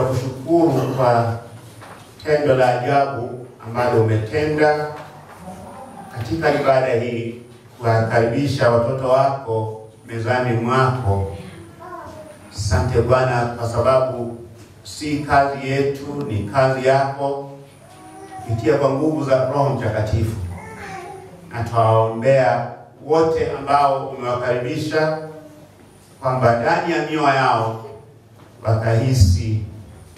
tunakushukuru kwa tendo la ajabu ambalo umetenda katika ibada hii, kuwakaribisha watoto wako mezani mwako. Asante Bwana, kwa sababu si kazi yetu, ni kazi yako kupitia kwa nguvu za Roho Mtakatifu. Na tuwaombea wote ambao umewakaribisha, kwamba ndani ya mioyo yao wakahisi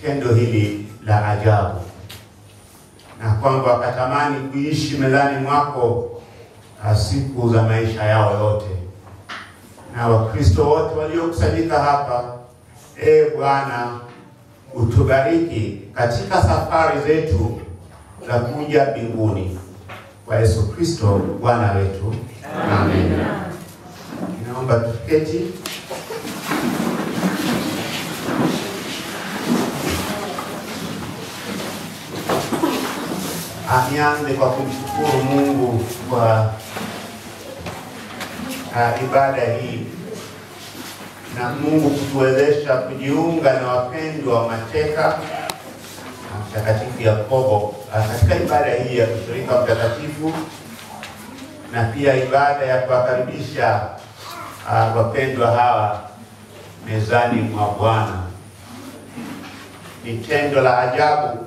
tendo hili la ajabu, na kwamba wakatamani kuishi mezani mwako siku za maisha yao yote. Na Wakristo wote waliokusanyika hapa, Bwana, utubariki katika safari zetu za kuja mbinguni, kwa Yesu Kristo Bwana wetu. Amen. Naomba tuketi. Nianze kwa kumshukuru Mungu kwa ibada hii, na Mungu kutuwezesha kujiunga na wapendwa wa mateka Mtakatifu Yakobo katika ibada hii ya ushirika mtakatifu, na pia ibada ya kuwakaribisha wapendwa hawa mezani mwa Bwana. Ni tendo la ajabu,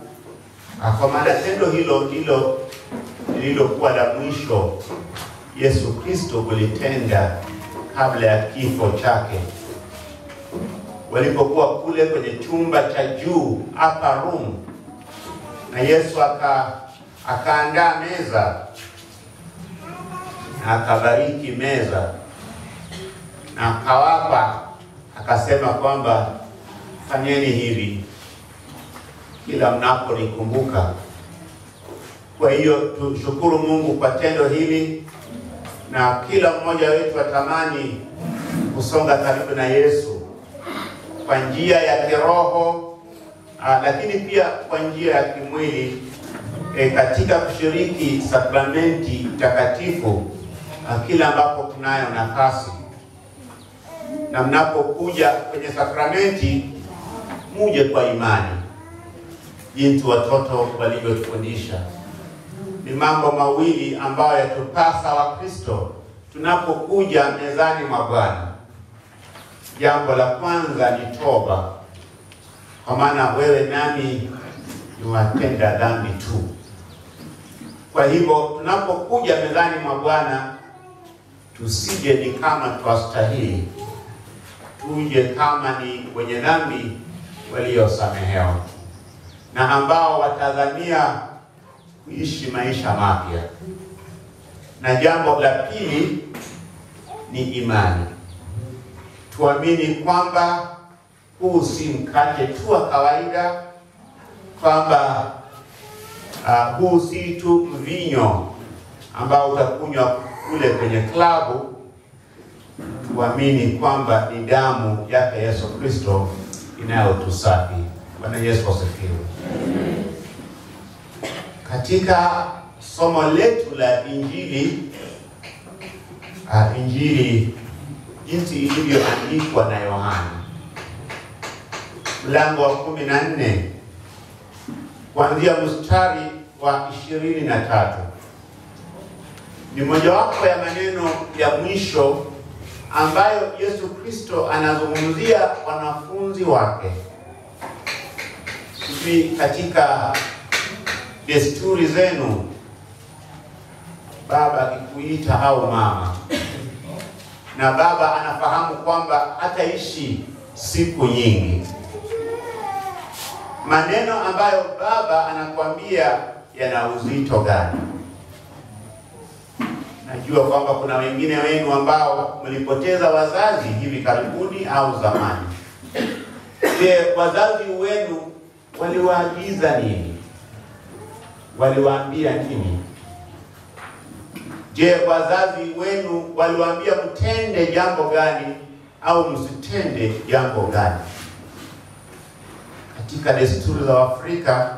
kwa maana tendo hilo ndilo lililokuwa la mwisho Yesu Kristo kulitenda kabla ya kifo chake. Walipokuwa kule kwenye chumba cha juu, upper room, na Yesu akaandaa meza na akabariki meza na akawapa, akasema kwamba fanyeni hivi kila mnaponikumbuka. Kwa hiyo tushukuru Mungu kwa tendo hili, na kila mmoja wetu atamani kusonga karibu na Yesu kwa njia ya kiroho, lakini pia kwa njia ya kimwili, katika kushiriki sakramenti takatifu kila ambapo tunayo nafasi. Na mnapokuja kwenye sakramenti, muje kwa imani, jinsi watoto walivyotufundisha. Ni mambo mawili ambayo yatupasa wa Kristo tunapokuja mezani mwa Bwana. Jambo la kwanza ni toba, kwa maana wewe nami ni watenda dhambi tu. Kwa hivyo tunapokuja mezani mwa Bwana, tusije ni kama twastahili, tuje kama ni wenye dhambi waliosamehewa, na ambao watazamia kuishi maisha mapya. Na jambo la pili ni imani. Tuamini kwamba huu si mkate tu wa kawaida, kwamba huu si tu mvinyo ambao utakunywa kule kwenye klabu. Tuamini kwamba ni damu yake Yesu Kristo inayotusafi. Bwana Yesu asifiwe. Katika somo letu la Injili, Injili jinsi ilivyoandikwa na Yohana, mlango wa 14 kuanzia mstari wa 23, ni mojawapo ya maneno ya mwisho ambayo Yesu Kristo anazungumzia wanafunzi wake. Sisi katika desturi zenu, baba akikuita au mama, na baba anafahamu kwamba hataishi siku nyingi, maneno ambayo baba anakuambia yana uzito gani? Najua kwamba kuna wengine wenu ambao mlipoteza wazazi hivi karibuni au zamani. Je, wazazi wenu waliwaagiza nini? Waliwaambia nini? Je, wazazi wenu waliwaambia mtende jambo gani au msitende jambo gani? Katika desturi za Afrika,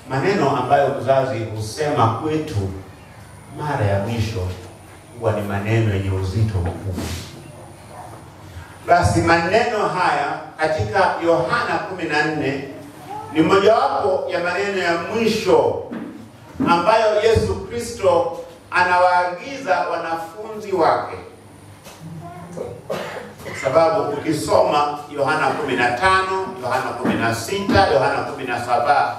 maneno ambayo mzazi husema kwetu mara ya mwisho huwa ni maneno yenye uzito mkubwa. Basi maneno haya katika Yohana 14 ni mojawapo ya maneno ya mwisho ambayo Yesu Kristo anawaagiza wanafunzi wake. Sababu ukisoma Yohana 15, Yohana 16, Yohana 17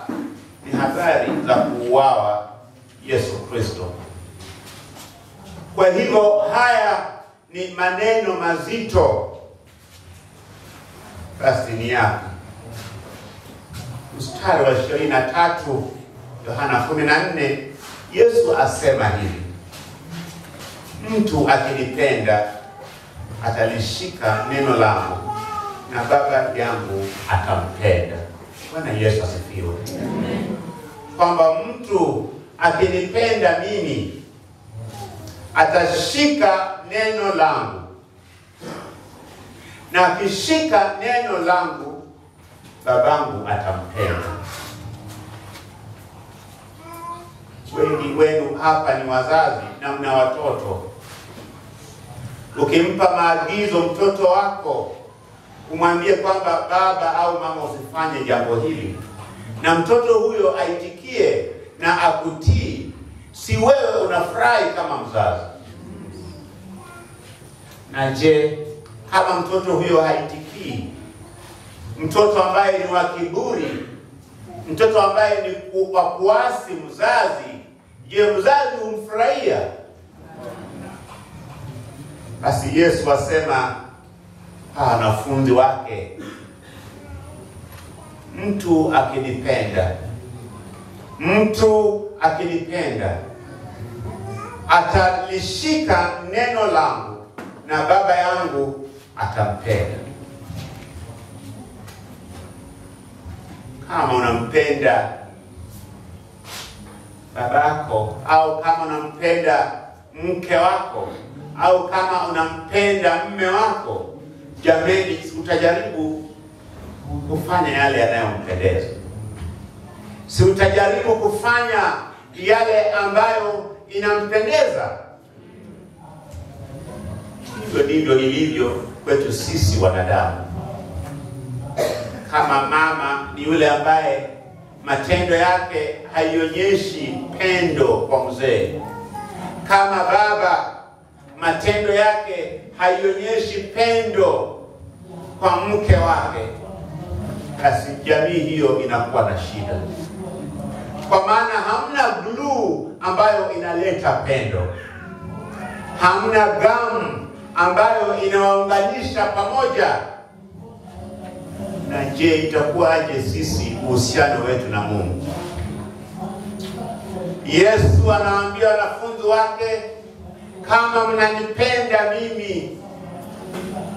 ni habari za kuuawa Yesu Kristo. Kwa hivyo haya ni maneno mazito. Basi ni yapi? Mstari wa 23 Yohana 14, Yesu asema hivi: mtu akinipenda atalishika neno langu, na Baba yangu atampenda. Bwana Yesu asifiwe. Amen. Kwamba mtu akinipenda mimi atashika neno langu, na akishika neno langu Babangu atampenda. Wengi wenu hapa ni wazazi na mna watoto. Ukimpa maagizo mtoto wako, umwambie kwamba baba au mama usifanye jambo hili, na mtoto huyo aitikie na akutii, si wewe unafurahi kama mzazi? Na je, kama mtoto huyo haitikii, mtoto ambaye ni wa kiburi, mtoto ambaye ni wa kuasi mzazi, je, mzazi humfurahia? Basi Yesu asema wanafunzi wake, mtu akinipenda atalishika neno langu, na Baba yangu atampenda. Kama unampenda babako, au kama unampenda mke wako, au kama unampenda mme wako, jameni, utajaribu kufanya yale yanayompendeza. Si utajaribu kufanya yale ambayo inampendeza. Hivyo ndivyo ilivyo kwetu sisi wanadamu. Kama mama ni yule ambaye matendo yake haionyeshi pendo kwa mzee, kama baba matendo yake haionyeshi pendo kwa mke wake, basi jamii hiyo inakuwa na shida. Kwa maana hamna glue ambayo inaleta pendo, hamna gamu ambayo inawaunganisha pamoja. Na je, itakuwaje sisi uhusiano wetu na Mungu? Yesu anawaambia wanafunzi wake, kama mnanipenda mimi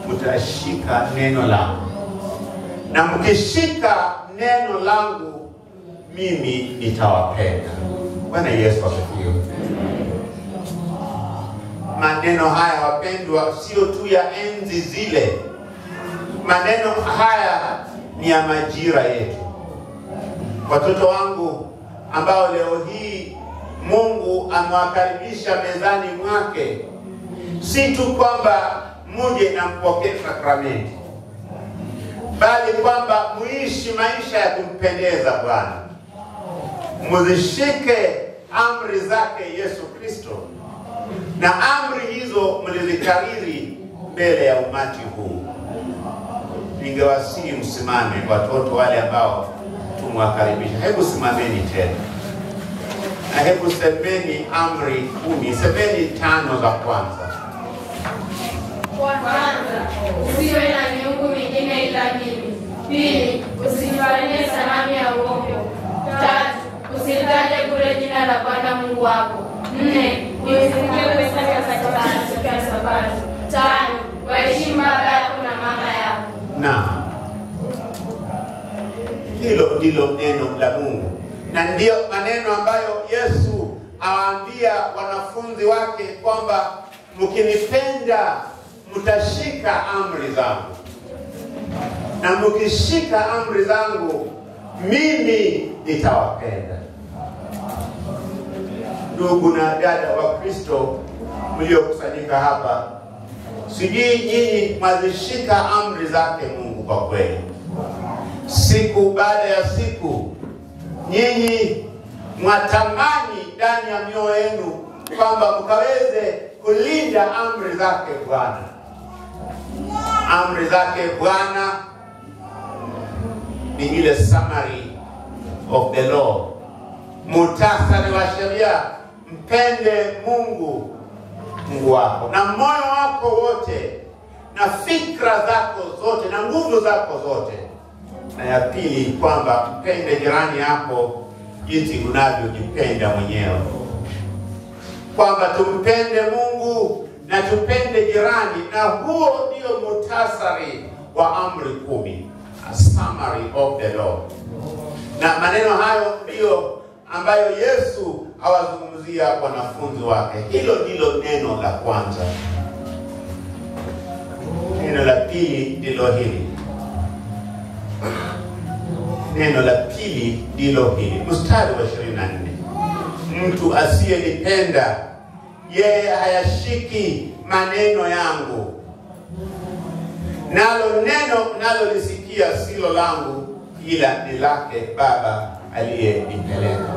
mtashika neno langu, na mkishika neno langu mimi nitawapenda. Bwana Yesu asifiwe. Maneno haya wapendwa, sio tu ya enzi zile. Maneno haya ni ya majira yetu. Watoto wangu ambao leo hii Mungu amewakaribisha mezani mwake, si tu kwamba muje na mpokee sakramenti, bali kwamba muishi maisha ya kumpendeza Bwana. Muzishike amri zake Yesu Kristo, na amri hizo mlizikariri mbele ya umati huu. Ningewasihi msimame watoto wale ambao tumwakaribisha. Hebu simameni tena, na hebu semeni amri 10, semeni 5 za kwanza. Kwanza, usiwe na miungu mingine ila mimi. Pili, usifanye sanamu ya uongo. Tatu, usilitaje bure jina la Bwana Mungu wako. 4, usifunge siku ya Sabato. 5, waheshimu baba yako na mama yako. Na hilo ndilo neno la Mungu, na ndio maneno ambayo Yesu awaambia wanafunzi wake kwamba mkinipenda mtashika amri zangu, na mkishika amri zangu mimi nitawapenda. Ndugu na dada wa Kristo mliokusanyika hapa, sijui nyinyi mwazishika amri zake Mungu kwa kweli? siku baada ya siku, nyinyi mwatamani ndani ya mioyo yenu kwamba mkaweze kulinda amri zake Bwana. Amri zake Bwana ni ile summary of the law, muhtasari wa sheria. Mpende Mungu wako na moyo wako wote na fikra zako zote na nguvu zako zote. Na ya pili kwamba mpende jirani yako jinsi unavyojipenda mwenyewe. Kwamba tumpende Mungu na tupende jirani, na huo ndio muhtasari wa amri 10, a summary of the law. Na maneno hayo ndio ambayo Yesu awazungumzia wanafunzi wake. Hilo ndilo neno la kwanza. Neno la pili ndilo hili. Neno la pili ndilo hili. Mstari wa 24. Mtu asiyenipenda yeye hayashiki maneno yangu, nalo neno nalolisikia silo langu, ila ni lake Baba aliyenipeleka.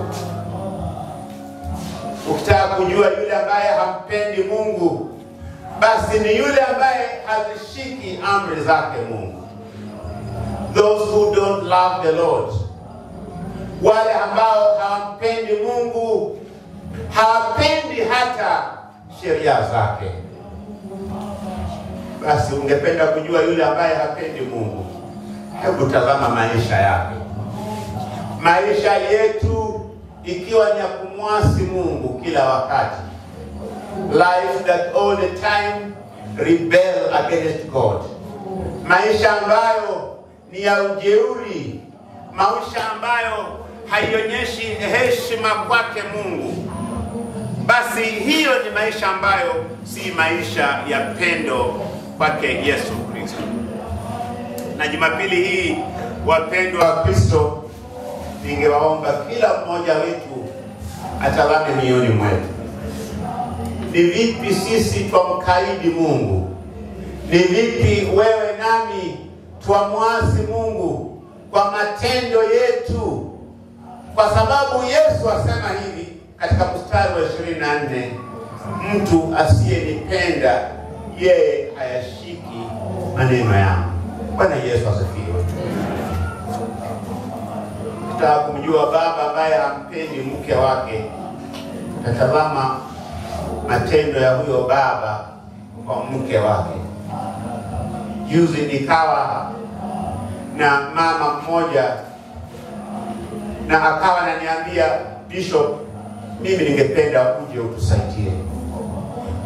Ukitaka kujua yule ambaye hampendi Mungu, basi ni yule ambaye hazishiki amri zake Mungu. Those who don't love the Lord, wale ambao hawampendi Mungu, hawapendi hata sheria zake. Basi ungependa kujua yule ambaye hapendi Mungu, hebu tazama maisha yake. Maisha yetu ikiwa ni ya kumwasi Mungu kila wakati. Life that all the time rebel against God. Maisha ambayo ni ya ujeuri, maisha ambayo haionyeshi heshima kwake Mungu. Basi hiyo ni maisha ambayo si maisha ya pendo kwake Yesu Kristo. Na Jumapili hii, wapendwa wa Kristo, ningewaomba kila mmoja wetu atazame mioyoni mwetu. Ni vipi sisi twamkaidi Mungu? Ni vipi wewe nami twamwasi Mungu kwa matendo yetu? Kwa sababu Yesu asema hivi katika mstari wa 24, mtu asiyenipenda yeye hayashiki maneno yangu. Bwana Yesu asifiwe. Tutaka kumjua baba ambaye hampendi mke wake, tatazama matendo ya huyo baba kwa mke wake. Juzi nikawa na mama mmoja na akawa ananiambia, Bishop, mimi ningependa uje utusaidie,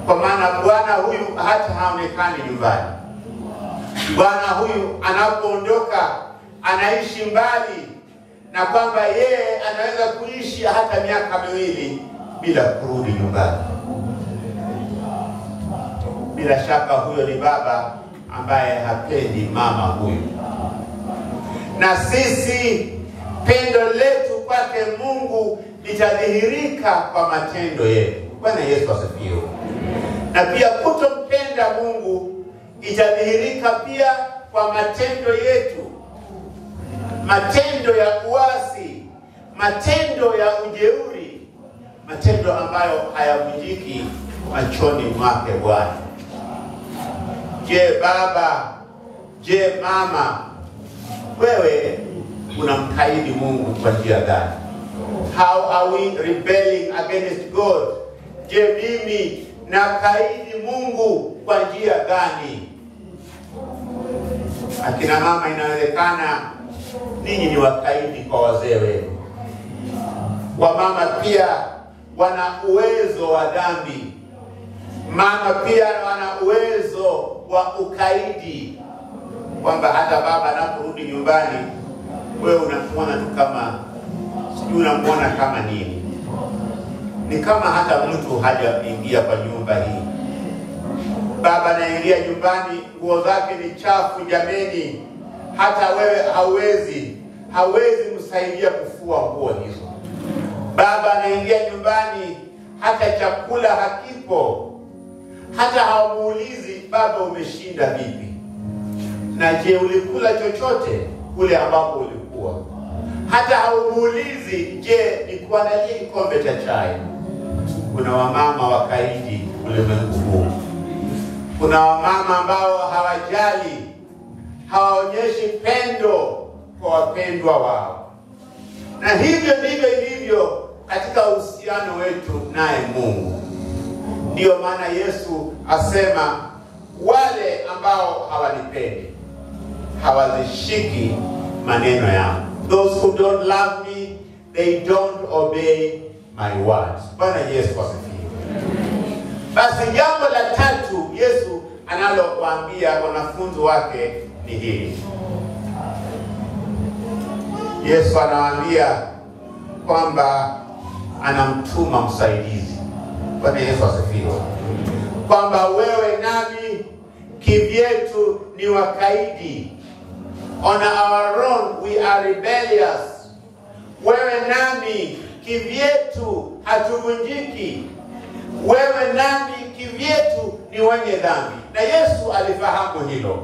kwa maana bwana huyu hata haonekani nyumbani. Bwana huyu anapoondoka anaishi mbali, na kwamba yeye anaweza kuishi hata miaka 2 bila kurudi nyumbani. Bila shaka huyo ni baba ambaye hapendi mama huyu. Na sisi pendo letu kwake Mungu litadhihirika kwa matendo yetu. Bwana Yesu asifiwe. Na pia kutompenda Mungu itadhihirika pia kwa matendo yetu. Matendo ya uasi, matendo ya ujeuri, matendo ambayo hayavunjiki machoni mwake Bwana. Je, baba, je mama, wewe unamkaidi Mungu kwa njia gani? How are we rebelling against God? Je, mimi nakaidi Mungu kwa njia gani? Akina mama, inawezekana ninyi ni wakaidi kwa wazee wenu. Wamama pia wana uwezo wa dhambi. Mama pia wana uwezo wa ukaidi, kwamba hata baba anaporudi nyumbani, wewe unamuona tu kama sijui unamuona kama nini. Ni kama hata mtu hajaingia kwa nyumba hii. Baba anaingia nyumbani, nguo zake ni chafu jameni. Hata wewe hawezi msaidia kufua nguo hizo. Baba anaingia nyumbani, hata chakula hakipo. Hata hawamuulizi baba umeshinda vipi, na je ulikula chochote. kule ambapo ulikuwa. Hata haumuulizi, je, nikuandalie kikombe cha chai? Kuna wamama wakaidi ulimwengu huu. Kuna wamama ambao hawajali, hawaonyeshi pendo kwa wapendwa wao. Na hivyo ndivyo ilivyo katika uhusiano wetu naye Mungu. Ndiyo maana Yesu asema, wale ambao hawanipendi hawazishiki maneno yangu. Those who don't love me, they don't obey my words. Bwana Yesu asifiwe. Basi jambo la tatu Yesu analowaambia wanafunzi wake ni hili. Yesu anawaambia kwamba anamtuma msaidizi. Bwana Yesu asifiwe. Kwamba wewe nami kivyetu ni wakaidi. On our own we are rebellious. Wewe nami kivyetu hatuvunjiki. Wewe nami kivyetu ni wenye dhambi. Na Yesu alifahamu hilo.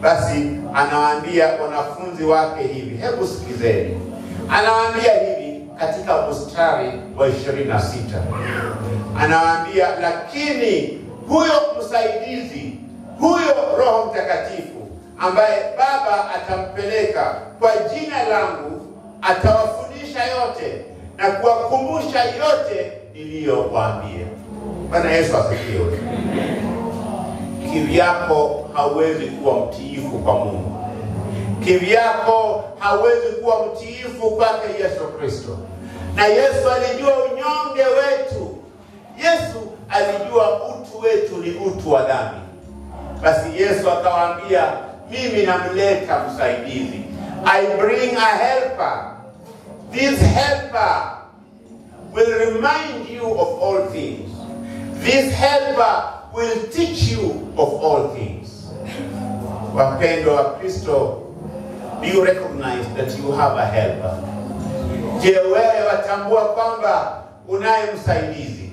Basi anawaambia wanafunzi wake hivi, hebu sikizeni. Anawaambia hivi katika mstari wa 26. Anawaambia, lakini huyo msaidizi, huyo Roho Mtakatifu ambaye Baba atampeleka kwa jina langu, atawafundisha yote na kuwakumbusha yote niliyowaambia. Bwana Yesu asifiwe. Kivyako hauwezi kuwa mtiifu kwa Mungu. Kivyako hauwezi kuwa mtiifu kwake Yesu Kristo. Na Yesu alijua unyonge wetu. Yesu alijua utu wetu ni utu wa dhambi. Basi Yesu akawaambia, mimi namleta msaidizi. I bring a helper. This helper will remind you of all things. This helper will teach you of all things. Wapendwa wa Kristo, do you recognize that you have a helper? Je, wewe watambua kwamba unaye msaidizi?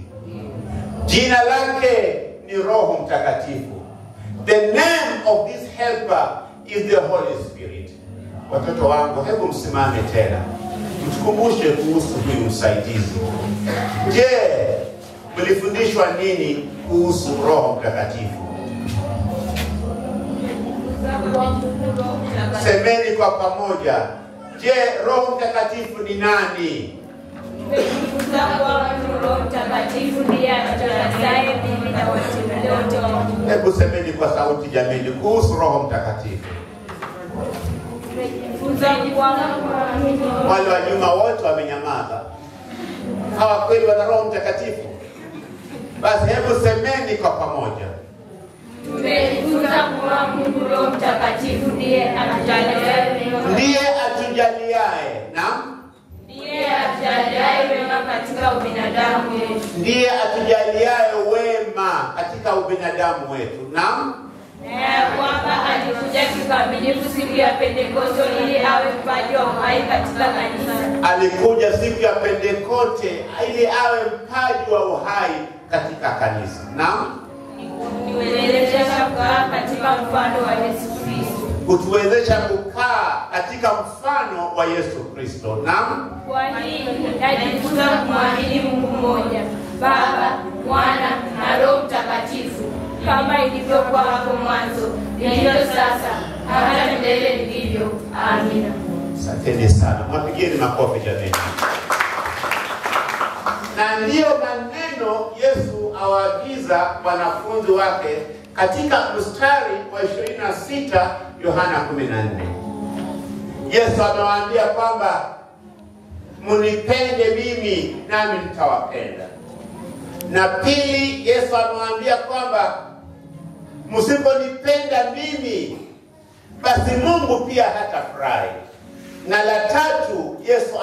Jina lake ni Roho Mtakatifu. The name of this helper is the Holy Spirit. Watoto wangu, hebu msimame tena. Mtukumbushe kuhusu huyu msaidizi. Je, mlifundishwa nini kuhusu Roho Mtakatifu? Semeni kwa pamoja. Je, Roho Mtakatifu ni nani? Roho Mtakatifu ndiye atujazaye mimi na wote wa Mungu. Hebu semeni kwa sauti jameni kuhusu Roho Mtakatifu. Wale wa nyuma wote wamenyamaza. Hawa kweli wana Roho Mtakatifu? Basi hebu semeni kwa pamoja. Tumejifunza kuwa Mungu Roho Mtakatifu ndiye atujaliaye. Ndiye atujaliaye. Naam. Ndiye atujaliaye wema katika ubinadamu wetu. Ndiye atujaliaye wema katika ubinadamu wetu. Naam. Kwamba alikuja kikamilifu siku ya Pentekoste ili awe mpaji wa uhai katika kanisa. Alikuja siku ya Pentekoste ili awe mpaji wa uhai katika kanisa. Naam. Kutuwezesha kukaa katika mfano wa Yesu Kristo. Kutuwezesha kukaa katika mfano wa Yesu Kristo. Naam. Kwa hii tunajifunza kumwamini Mungu mmoja, Baba, Mwana na Roho Mtakatifu, kama ilivyokuwa hapo mwanzo, ndivyo sasa, na hata milele ndivyo. Amina. Asanteni sana. Mwapigieni makofi jamani. Na ndiyo maneno Yesu awaagiza wanafunzi wake katika mstari wa 26 Yohana 14. Yesu amewaambia kwamba munipende mimi nami nitawapenda. Na pili, Yesu amewaambia kwamba msiponipenda mimi basi Mungu pia hatafurahi. Na la tatu, Yesu